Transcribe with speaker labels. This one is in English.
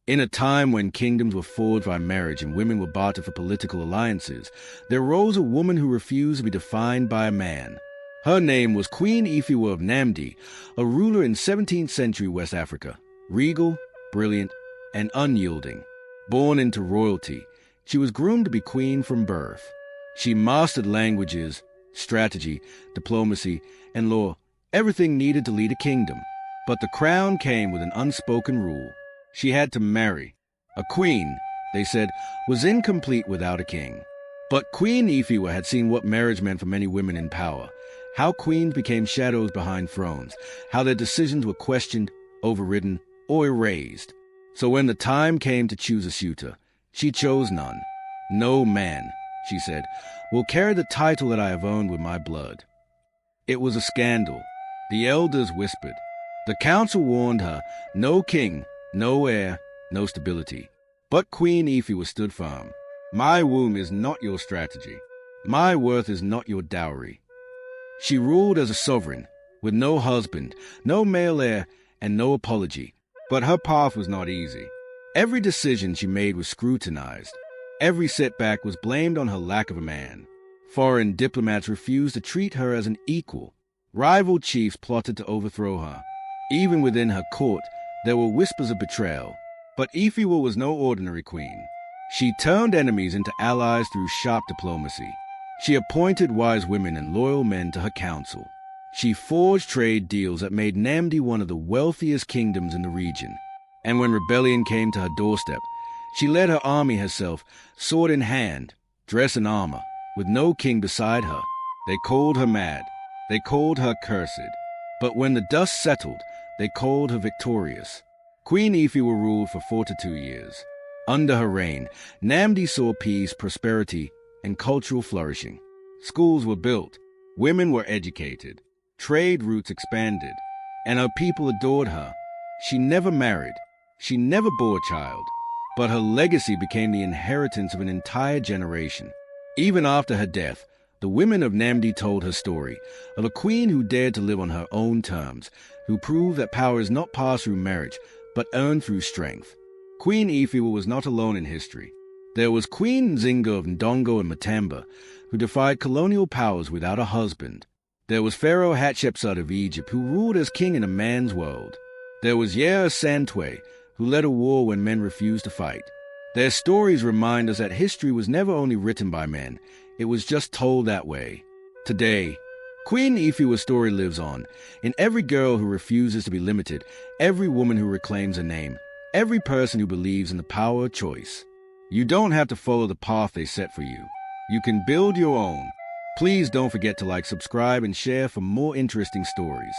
Speaker 1: In a time when kingdoms were forged by marriage and women were bartered for political alliances, there rose a woman who refused to be defined by a man. Her name was Queen Efua of Nnamdi, a ruler in 17th century West Africa, regal, brilliant, and unyielding. Born into royalty, she was groomed to be queen from birth. She mastered languages, strategy, diplomacy, and law, everything needed to lead a kingdom. But the crown came with an unspoken rule. She had to marry. A queen, they said, was incomplete without a king. But Queen Efua had seen what marriage meant for many women in power, how queens became shadows behind thrones, how their decisions were questioned, overridden, or erased. So when the time came to choose a suitor, she chose none. No man, she said, will carry the title that I have earned with my blood. It was a scandal. The elders whispered. The council warned her, no king, no heir, no stability. But Queen Efua stood firm. My womb is not your strategy. My worth is not your dowry. She ruled as a sovereign, with no husband, no male heir, and no apology. But her path was not easy. Every decision she made was scrutinized. Every setback was blamed on her lack of a man. Foreign diplomats refused to treat her as an equal. Rival chiefs plotted to overthrow her. Even within her court, there were whispers of betrayal. But Efua was no ordinary queen. She turned enemies into allies through sharp diplomacy. She appointed wise women and loyal men to her council. She forged trade deals that made Nnamdi one of the wealthiest kingdoms in the region. And when rebellion came to her doorstep, she led her army herself, sword in hand, dressed in armor, with no king beside her. They called her mad. They called her cursed. But when the dust settled, they called her victorious. Queen Efua ruled for 42 years. Under her reign, Nnamdi saw peace, prosperity, and cultural flourishing. Schools were built, women were educated, trade routes expanded, and her people adored her. She never married, she never bore a child, but her legacy became the inheritance of an entire generation. Even after her death, the women of Nnamdi told her story of a queen who dared to live on her own terms, who proved that power is not passed through marriage, but earned through strength. Queen Efua was not alone in history. There was Queen Zinga of Ndongo and Matamba, who defied colonial powers without a husband. There was Pharaoh Hatshepsut of Egypt, who ruled as king in a man's world. There was Yea Santwe, who led a war when men refused to fight. Their stories remind us that history was never only written by men, it was just told that way. Today, Queen Efua's story lives on, in every girl who refuses to be limited, every woman who reclaims a name, every person who believes in the power of choice. You don't have to follow the path they set for you. You can build your own. Please don't forget to like, subscribe, and share for more interesting stories.